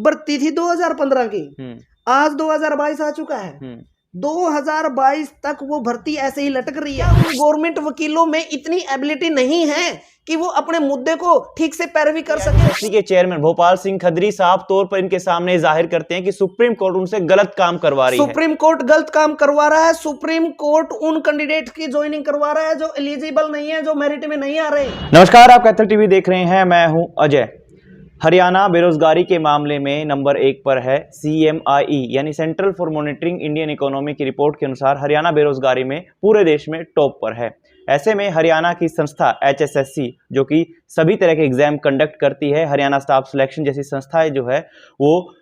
भर्ती थी 2015 की, आज 2022 आ चुका है। 2022 तक वो भर्ती ऐसे ही लटक रही है। गवर्नमेंट वकीलों में इतनी एबिलिटी नहीं है कि वो अपने मुद्दे को ठीक से पैरवी कर सके। एचएसएससी के चेयरमैन भोपाल सिंह खदरी साफ तौर पर इनके सामने जाहिर करते हैं कि सुप्रीम कोर्ट उनसे गलत काम करवा रही है। सुप्रीम कोर्ट गलत काम करवा रहा है। सुप्रीम कोर्ट उन कैंडिडेट की ज्वाइनिंग करवा रहा है जो एलिजिबल नहीं है, जो मेरिट में नहीं आ रहे। नमस्कार, आप कैथल टीवी देख रहे हैं, मैं हूं अजय। हरियाणा बेरोजगारी के मामले में नंबर 1 पर है। CMIE यानी central for monitoring Indian economy की रिपोर्ट के अनुसार हरियाणा बेरोजगारी में पूरे देश में टॉप पर है। ऐसे में हरियाणा की संस्था HSSC, जो कि सभी तरह के एग्जाम कंडक्ट करती है, हरियाणा स्टाफ सिलेक्शन जैसी संस्थाएं जो है वो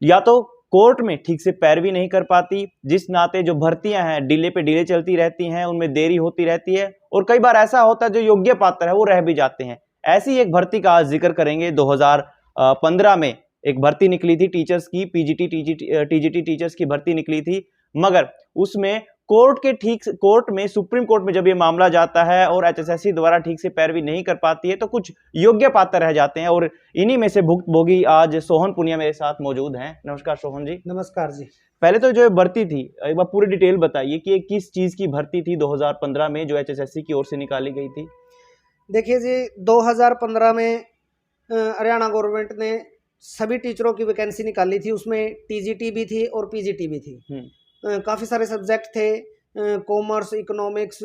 या तो कोर्ट में ठीक से पैरवी नहीं कर पाती, जिस नाते जो भर्तियां हैं डिले पे डिले चलती रहती हैं, उनमें देरी होती रहती है, और कई बार ऐसा होता है जो योग्य पात्र है वो रह भी जाते हैं। ऐसी एक भर्ती का आज जिक्र करेंगे। 2015 में एक भर्ती निकली थी टीचर्स की, TGT टीचर्स की भर्ती निकली थी, मगर उसमें कोर्ट में सुप्रीम कोर्ट में जब ये मामला जाता है और HSSC द्वारा ठीक से पैरवी नहीं कर पाती है तो कुछ योग्य पात्र रह जाते हैं, और इन्हीं में से भुक्तभोगी आज सोहन पुनिया मेरे साथ मौजूद हैं। नमस्कार सोहन जी। नमस्कार जी। पहले तो जो भर्ती थी एक बार पूरी डिटेल बताइए कि ये किस चीज की भर्ती थी 2015 में जो HSSC की ओर से निकाली गई थी। देखिए जी, 2015 में हरियाणा गवर्नमेंट ने सभी टीचरों की वैकेंसी निकाली थी। उसमें TGT भी थी और PGT भी थी। काफ़ी सारे सब्जेक्ट थे, कॉमर्स, इकोनॉमिक्स,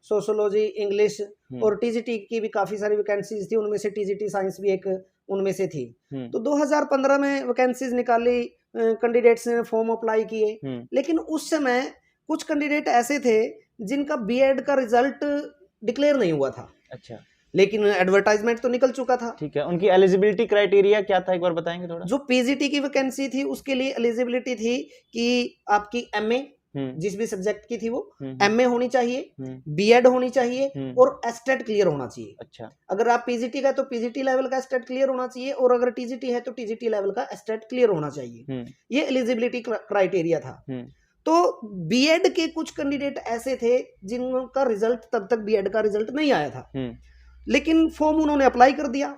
सोशोलॉजी, इंग्लिश, और TGT की भी काफ़ी सारी वैकेंसीज थी। उनमें से TGT साइंस भी एक उनमें से थी। तो 2015 में वैकेंसीज निकाली, कैंडिडेट्स ने फॉर्म अप्लाई किए, लेकिन उस समय कुछ कैंडिडेट ऐसे थे जिनका B.Ed का रिजल्ट डिक्लेयर नहीं हुआ था। अच्छा, लेकिन एडवर्टाइजमेंट तो निकल चुका था। ठीक है। उनकी एलिजिबिलिटी क्राइटेरिया क्या था, एक बार बताएंगे थोड़ा। जो PGT की वैकेंसी थी उसके लिए एलिजिबिलिटी थी कि आपकी MA जिस भी सब्जेक्ट की थी वो MA होनी चाहिए, B.Ed होनी चाहिए, और STET क्लियर होना चाहिए। अच्छा, अगर आप PGT का तो PGT लेवल का STET क्लियर होना चाहिए, और अगर TGT है तो TGT लेवल का STET क्लियर होना चाहिए। ये एलिजिबिलिटी क्राइटेरिया था। तो B.Ed के कुछ कैंडिडेट ऐसे थे जिनका रिजल्ट तब तक B.Ed का रिजल्ट नहीं आया था, लेकिन फॉर्म उन्होंने अप्लाई कर दिया।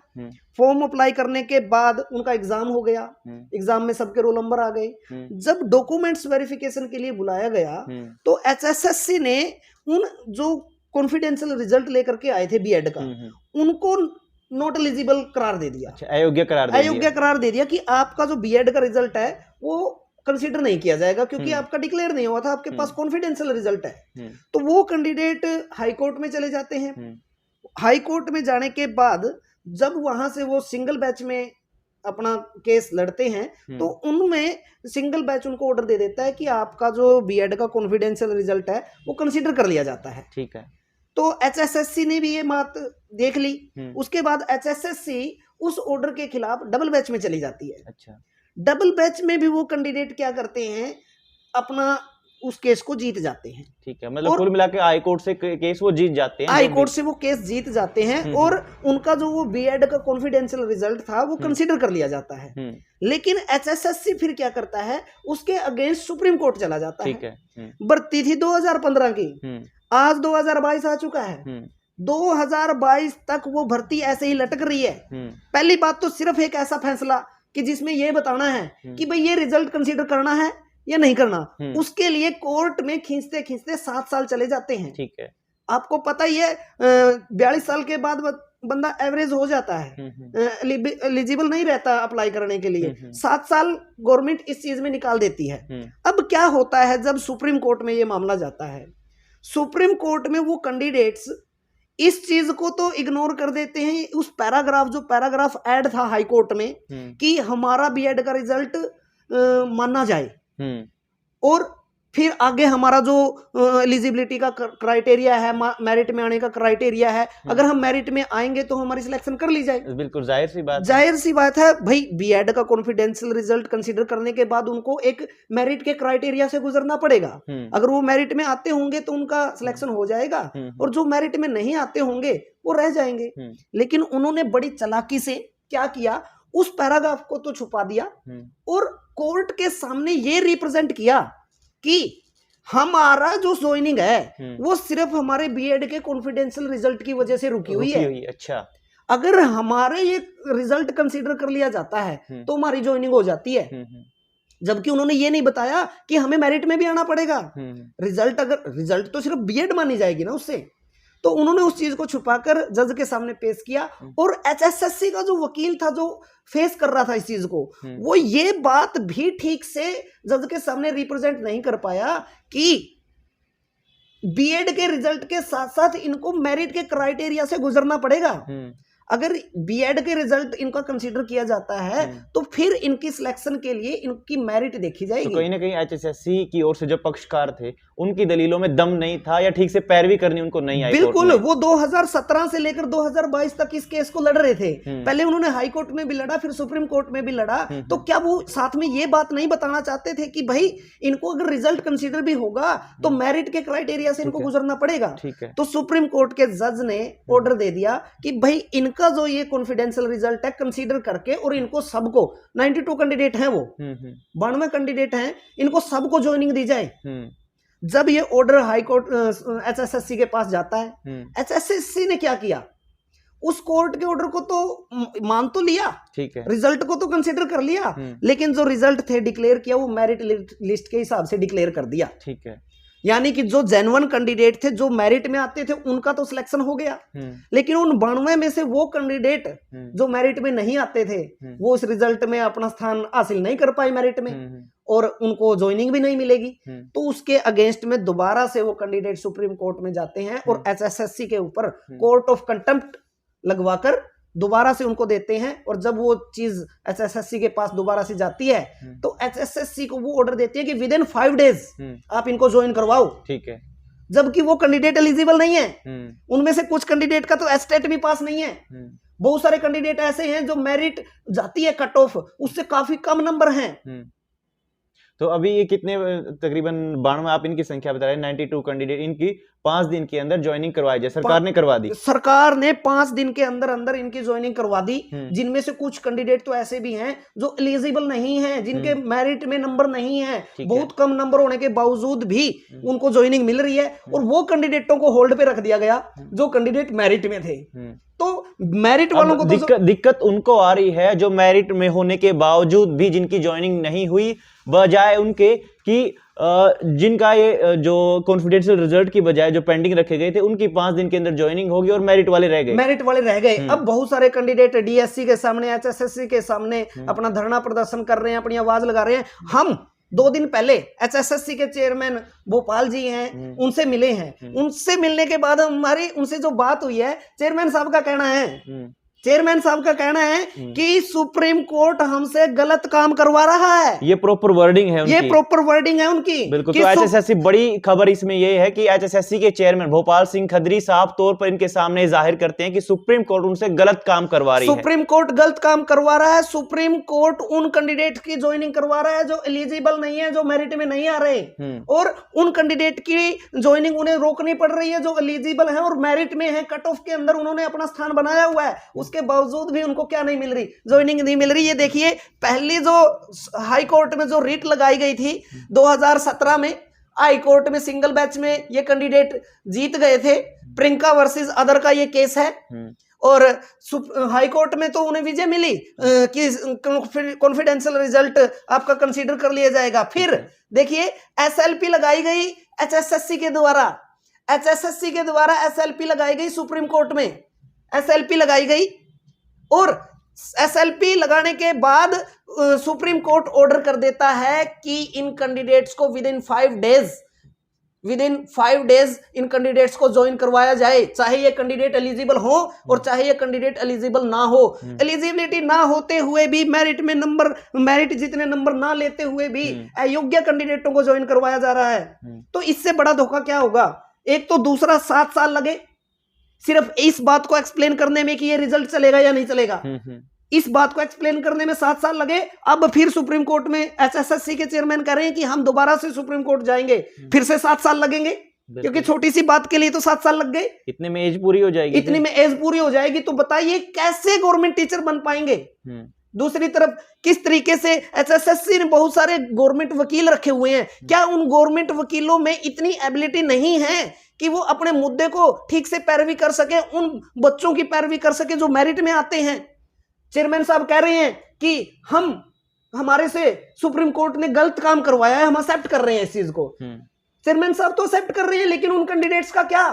फॉर्म अप्लाई करने के बाद उनका एग्जाम हो गया। एग्जाम में सबके रोल नंबर आ गए। जब डॉक्यूमेंट्स वेरिफिकेशन के लिए बुलाया गया तो HSSC ने उन जो कॉन्फिडेंशियल रिजल्ट लेकर के आए थे B.Ed का, उनको नॉट एलिजिबल करार दे दिया। अच्छा, अयोग्य करार दे दिया कि आपका जो B.Ed का रिजल्ट है वो कंसीडर नहीं किया जाएगा, क्योंकि आपका डिक्लेयर नहीं हुआ था, आपके पास कॉन्फिडेंशियल रिजल्ट है। तो वो कैंडिडेट हाई कोर्ट में चले जाते हैं। हाई कोर्ट में जाने के बाद जब वहां से वो सिंगल बैच में अपना केस लड़ते हैं तो उनमें सिंगल बैच उनको ऑर्डर दे देता है कि आपका जो B.Ed का कॉन्फिडेंशियल रिजल्ट है वो कंसीडर कर लिया जाता है। ठीक है। तो HSSC ने भी ये बात देख ली। उसके बाद HSSC उस ऑर्डर के खिलाफ डबल बैच में चली जाती है। अच्छा, डबल बैच में भी वो कैंडिडेट क्या करते हैं, अपना उस केस को जीत जाते हैं। ठीक है, मतलब कुल मिला के हाई कोर्ट से केस वो जीत जाते हैं। हाई कोर्ट से वो केस जीत जाते हैं, और उनका जो वो B.Ed का कॉन्फिडेंशियल रिजल्ट था वो कंसीडर कर लिया जाता है। लेकिन HSSC फिर क्या करता है, उसके अगेंस्ट सुप्रीम कोर्ट चला जाता है। ठीक है। भर्ती थी 2015 की, आज 2022 आ चुका है। 2022 तक वो भर्ती ऐसे ही लटक रही है। पहली बात तो सिर्फ एक ऐसा फैसला कि जिसमें ये बताना है कि भाई ये रिजल्ट कंसीडर करना है या नहीं करना, उसके लिए कोर्ट में खींचते खींचते 7 साल चले जाते हैं। ठीक है। आपको पता ही है 42 साल के बाद बंदा एवरेज हो जाता है, एलिजिबल नहीं रहता अप्लाई करने के लिए। 7 साल गवर्नमेंट इस चीज में निकाल देती है। अब क्या होता है, जब सुप्रीम कोर्ट में ये मामला जाता है, सुप्रीम कोर्ट में वो कैंडिडेट्स इस चीज को तो इग्नोर कर देते हैं, उस पैराग्राफ ऐड था हाई कोर्ट में कि हमारा B.Ed का रिजल्ट माना जाए, और फिर आगे हमारा जो एलिजिबिलिटी का क्राइटेरिया है, मेरिट में आने का क्राइटेरिया है, अगर हम मेरिट में आएंगे तो हमारी सिलेक्शन कर ली जाएगी। बिल्कुल जाहिर सी बात है भाई। B.Ed का कॉन्फिडेंशियल रिजल्ट कंसीडर करने के बाद उनको एक मेरिट के क्राइटेरिया से गुजरना पड़ेगा। अगर वो मेरिट में आते होंगे तो उनका सिलेक्शन हो जाएगा, और जो मेरिट में नहीं आते होंगे वो रह जाएंगे। लेकिन उन्होंने बड़ी चालाकी से क्या किया, उस पैराग्राफ को तो छुपा दिया, और कोर्ट के सामने ये रिप्रेजेंट किया कि हमारा जो ज्वाइनिंग है वो सिर्फ हमारे B.Ed के कॉन्फिडेंशियल रिजल्ट की वजह से रुकी हुई है। अच्छा, अगर हमारे ये रिजल्ट कंसीडर कर लिया जाता है तो हमारी ज्वाइनिंग हो जाती है, जबकि उन्होंने ये नहीं बताया कि हमें मेरिट में भी आना पड़ेगा। रिजल्ट अगर रिजल्ट तो सिर्फ बीएड मानी जाएगी ना उससे, तो उन्होंने उस चीज को छुपाकर जज के सामने पेश किया। और एचएसएससी का जो वकील था जो फेस कर रहा था इस चीज को, वो ये बात भी ठीक से जज के सामने रिप्रेजेंट नहीं कर पाया कि बीएड के रिजल्ट के साथ साथ इनको मेरिट के क्राइटेरिया से गुजरना पड़ेगा। अगर बीएड के रिजल्ट इनका कंसीडर किया जाता है तो फिर इनकी सिलेक्शन के लिए इनकी मेरिट देखी जाएगी। तो कहीं ना कहीं एचएसएससी की ओर से जो पक्षकार थे उनकी दलीलों में दम नहीं था या ठीक से पैरवी करनी उनको नहीं आई। बिल्कुल, वो 2017 से लेकर 2022 तक इस केस को लड़ रहे थे। पहले उन्होंने हाई कोर्ट में भी लड़ा, फिर सुप्रीम कोर्ट में भी लड़ा। तो क्या वो साथ में ये बात नहीं बताना चाहते थे कि भाई इनको अगर रिजल्ट कंसीडर भी होगा तो मेरिट के क्राइटेरिया से इनको गुजरना पड़ेगा। तो सुप्रीम कोर्ट के जज ने ऑर्डर दे दिया कि भाई इनका जो ये कॉन्फिडेंशियल रिजल्ट है कंसीडर करके, और इनको सबको 92 कैंडिडेट हैं, वो 92 कैंडिडेट हैं, इनको सबको ज्वाइनिंग दी जाए। जब ये ऑर्डर हाई कोर्ट एचएसएससी के पास जाता है, एचएसएससी ने क्या किया, उस कोर्ट के ऑर्डर को तो मान तो लिया, ठीक है, रिजल्ट को तो कंसीडर कर लिया, लेकिन जो रिजल्ट थे डिक्लेयर किया वो मेरिट लिस्ट के हिसाब से डिक्लेयर कर दिया। ठीक है, यानी कि जो जेन्युइन कैंडिडेट थे जो मेरिट में आते थे उनका तो सिलेक्शन हो गया, लेकिन उन 92 में से वो कैंडिडेट जो मेरिट में नहीं आते थे वो इस रिजल्ट में अपना स्थान हासिल नहीं कर पाए मेरिट में, और उनको ज्वाइनिंग भी नहीं मिलेगी। तो उसके अगेंस्ट में दोबारा से वो कैंडिडेट सुप्रीम कोर्ट में जाते हैं और एचएसएससी के ऊपर कोर्ट ऑफ कंटेम्प्ट लगवाकर दोबारा से उनको देते हैं। और जब वो चीज एचएसएससी के पास दोबारा से जाती है तो एचएसएससी को वो ऑर्डर देती है कि विद इन 5 डेज आप इनको ज्वाइन करवाओ। ठीक है, जबकि वो कैंडिडेट एलिजिबल नहीं है। उनमें से कुछ कैंडिडेट का तो एस्टेट भी पास नहीं है, बहुत सारे कैंडिडेट ऐसे हैं जो मेरिट जाती है कट ऑफ उससे काफी कम नंबर हैं। तो अभी ये कितने तकरीबन 92 आप इनकी संख्या बता रहे हैं, 92 कैंडिडेट, इनकी 5 दिन के अंदर ज्वाइनिंग करवाई जाए, सरकार ने करवा दी। सरकार ने 5 दिन के अंदर अंदर इनकी ज्वाइनिंग करवा दी, जिनमें से कुछ कैंडिडेट तो ऐसे भी हैं जो एलिजिबल नहीं हैं, जिनके मेरिट में नंबर नहीं है, बहुत कम नंबर होने के बावजूद भी उनको ज्वाइनिंग मिल रही है, और वो कैंडिडेटों को होल्ड पे रख दिया गया जो कैंडिडेट मेरिट में थे। तो मेरिट वालों को दिक्कत उनको आ रही है जो मेरिट में होने के बावजूद भी जिनकी ज्वाइनिंग नहीं हुई, बजाय उनके कि जिनका ये जो कॉन्फिडेंशियल रिजल्ट की बजाय जो पेंडिंग रखे गए थे उनकी 5 दिन के अंदर ज्वाइनिंग होगी और मेरिट वाले रह गए। अब बहुत सारे कैंडिडेट डीएससी के सामने, एचएसएससी के सामने अपना धरना प्रदर्शन कर रहे हैं, अपनी आवाज लगा रहे हैं। हम 2 दिन पहले एचएसएससी के चेयरमैन भोपाल जी हैं, उनसे मिले हैं। उनसे मिलने के बाद हमारी उनसे जो बात हुई है, चेयरमैन साहब का कहना है कि सुप्रीम कोर्ट हमसे गलत काम करवा रहा है। ये प्रॉपर वर्डिंग है उनकी। बिल्कुल। तो एचएसएससी बड़ी खबर इसमें ये है कि एचएसएससी के चेयरमैन भोपाल सिंह खदरी साफ तौर पर इनके सामने जाहिर करते हैं कि सुप्रीम कोर्ट उनसे गलत काम करवा रही है। सुप्रीम कोर्ट गलत काम करवा रहा है। सुप्रीम कोर्ट उन कैंडिडेट की ज्वाइनिंग करवा रहा है जो एलिजिबल नहीं है, जो मेरिट में नहीं आ रहे, और उन कैंडिडेट की ज्वाइनिंग उन्हें रोकनी पड़ रही है जो एलिजिबल है और मेरिट में है, कट ऑफ के अंदर उन्होंने अपना स्थान बनाया हुआ है, के बावजूद भी उनको क्या नहीं मिल रही, ज्वाइनिंग नहीं मिल रही। ये देखिए, पहली जो हाई कोर्ट में जो रिट लगाई गई थी 2017 में, हाई कोर्ट में सिंगल बैच में ये कैंडिडेट जीत गए थे। प्रियंका वर्सेस अदर का ये केस है, और हाई कोर्ट में तो उन्हें विजय मिली कि कॉन्फिडेंशियल रिजल्ट आपका कंसीडर कर लिया जाएगा। फिर देखिए, एसएलपी लगाई गई एचएसएससी के द्वारा, एसएलपी लगाई गई सुप्रीम कोर्ट में, एसएलपी लगाई गई, और एसएलपी लगाने के बाद सुप्रीम कोर्ट ऑर्डर कर देता है कि इन कैंडिडेट्स को with in 5 days in candidates को ज्वाइन करवाया जाए, चाहे ये कैंडिडेट एलिजिबल हो और चाहे ये कैंडिडेट एलिजिबल ना हो। एलिजिबिलिटी ना होते हुए भी, मेरिट जितने नंबर ना लेते हुए भी अयोग्य कैंडिडेटों को ज्वाइन करवाया जा रहा है। तो इससे बड़ा धोखा क्या होगा? एक तो दूसरा 7 साल लगे सिर्फ इस बात को एक्सप्लेन करने में कि ये रिजल्ट चलेगा या नहीं चलेगा, इस बात को एक्सप्लेन करने में 7 साल लगे। अब फिर सुप्रीम कोर्ट में एचएसएससी के चेयरमैन कह रहे हैं कि हम दोबारा से सुप्रीम कोर्ट जाएंगे, फिर से 7 साल लगेंगे, क्योंकि छोटी सी बात के लिए तो 7 साल लग गए। इतने में एज पूरी हो जाएगी, तो बताइए कैसे गवर्नमेंट टीचर बन पाएंगे? दूसरी तरफ किस तरीके से एचएसएससी ने बहुत सारे गवर्नमेंट वकील रखे हुए हैं, क्या उन गवर्नमेंट वकीलों में इतनी एबिलिटी नहीं है कि वो अपने मुद्दे को ठीक से पैरवी कर सके, उन बच्चों की पैरवी कर सके जो मेरिट में आते हैं। चेयरमैन साहब कह रहे हैं कि हमारे से सुप्रीम कोर्ट ने गलत काम करवाया है, हम एक्सेप्ट कर रहे हैं इस चीज को। चेयरमैन साहब तो एक्सेप्ट कर रहे हैं, लेकिन उन कैंडिडेट्स का क्या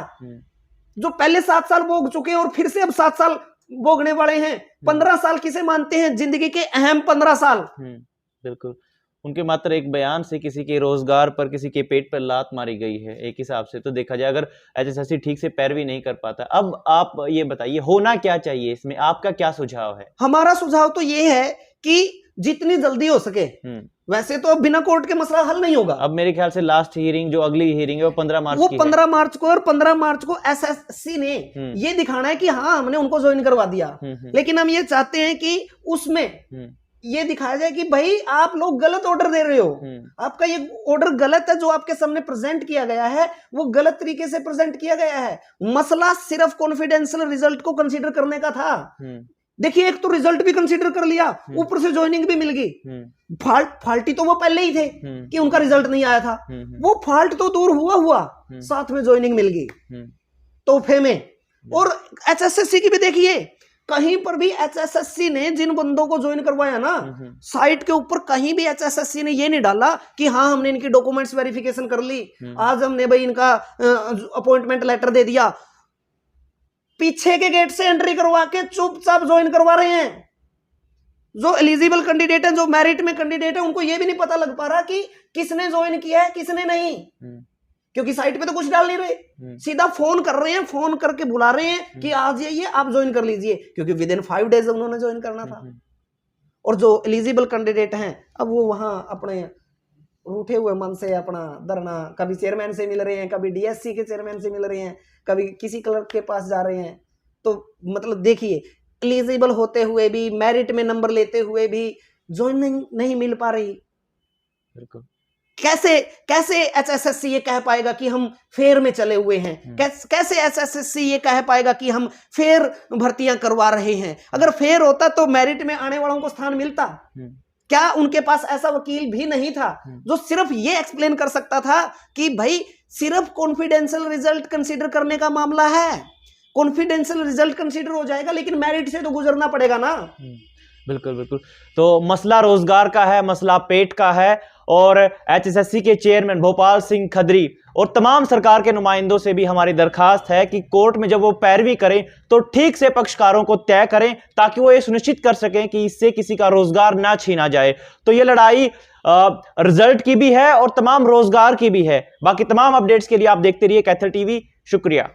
जो पहले 7 साल भोग चुके हैं और फिर से अब 7 साल भोगने वाले हैं। 15 साल किसे मानते हैं, जिंदगी के अहम 15 साल। बिल्कुल, उनके मात्र एक बयान से किसी के रोजगार पर, किसी के पेट पर लात मारी गई है। एक हिसाब से तो देखा जाए, अगर एचएसएससी ठीक से पैरवी नहीं कर पाता। अब आप ये बताइए होना क्या चाहिए इसमें, आपका क्या सुझाव है? हमारा सुझाव तो ये है कि जितनी जल्दी हो सके, वैसे तो अब बिना कोर्ट के मसला हल नहीं होगा। अब मेरे ख्याल से लास्ट हियरिंग, जो अगली हियरिंग है वो 15 मार्च की है। 15 मार्च को, और 15 मार्च को एसएससी ने ये दिखाना है कि हाँ हमने उनको ज्वाइन करवा दिया। लेकिन हम ये चाहते हैं कि उसमें ये दिखाया जाए कि भाई आप लोग गलत ऑर्डर दे रहे हो, आपका ये ऑर्डर गलत है, जो आपके सामने प्रेजेंट किया गया है वो गलत तरीके से प्रेजेंट किया गया है। मसला सिर्फ कॉन्फिडेंशियल रिजल्ट को कंसीडर करने का था। देखिए, एक तो रिजल्ट भी कंसीडर कर लिया, ऊपर से ज्वाइनिंग भी मिल गई। फाल्टी तो वो पहले ही थे कि उनका रिजल्ट नहीं आया था, वो फाल्ट तो दूर हुआ, साथ में ज्वाइनिंग मिल गई तोहफे में। और एचएसएससी की भी देखिए, कहीं पर भी एचएसएससी ने जिन बंदों को ज्वाइन करवाया ना, साइट के ऊपर कहीं भी एचएसएससी ने ये नहीं डाला कि हाँ हमने इनकी डॉक्यूमेंट्स वेरिफिकेशन कर ली, आज हमने भाई इनका अपॉइंटमेंट लेटर दे दिया। पीछे के गेट से एंट्री करवा के चुपचाप ज्वाइन करवा रहे हैं। जो एलिजिबल कैंडिडेट है, जो मेरिट में कैंडिडेट है, उनको ये भी नहीं पता लग पा रहा कि किसने ज्वाइन किया है किसने नहीं, क्योंकि साइट पे तो कुछ डाल नहीं रहे, सीधा फोन कर रहे हैं, फोन करके बुला रहे हैं कि आ जाइए आप ज्वाइन कर लीजिए, क्योंकि विद इन 5 डेज उन्होंने ज्वाइन करना था। और जो एलिजिबल कैंडिडेट हैं, अब वो वहां अपने रूठे हुए मन से अपना धरना, कभी चेयरमैन से मिल रहे हैं, कभी डीएससी के चेयरमैन से मिल रहे हैं, कभी किसी क्लर्क के पास जा रहे हैं। तो मतलब देखिए, एलिजिबल होते हुए भी, मेरिट में नंबर लेते हुए भी ज्वाइनिंग नहीं मिल पा रही। बिल्कुल, कैसे एचएसएससी ये कह पाएगा कि हम फेयर में चले हुए हैं? कैसे एचएसएससी ये कह पाएगा कि हम फेयर भर्तियां करवा रहे हैं? अगर फेयर होता तो मेरिट में आने वालों को स्थान मिलता। क्या उनके पास ऐसा वकील भी नहीं था जो सिर्फ ये एक्सप्लेन कर सकता था कि भाई सिर्फ कॉन्फिडेंशियल रिजल्ट कंसीडर करने का मामला है, कॉन्फिडेंशियल रिजल्ट कंसीडर हो जाएगा, लेकिन मेरिट से तो गुजरना पड़ेगा ना। बिल्कुल बिल्कुल। तो मसला रोजगार का है, मसला पेट का है, और एचएसएससी के चेयरमैन भोपाल सिंह खदरी और तमाम सरकार के नुमाइंदों से भी हमारी दरखास्त है कि कोर्ट में जब वो पैरवी करें तो ठीक से पक्षकारों को तय करें, ताकि वो ये सुनिश्चित कर सकें कि इससे किसी का रोजगार ना छीना जाए। तो ये लड़ाई रिजल्ट की भी है और तमाम रोजगार की भी है। बाकी तमाम अपडेट्स के लिए आप देखते रहिए कैथल टीवी। शुक्रिया।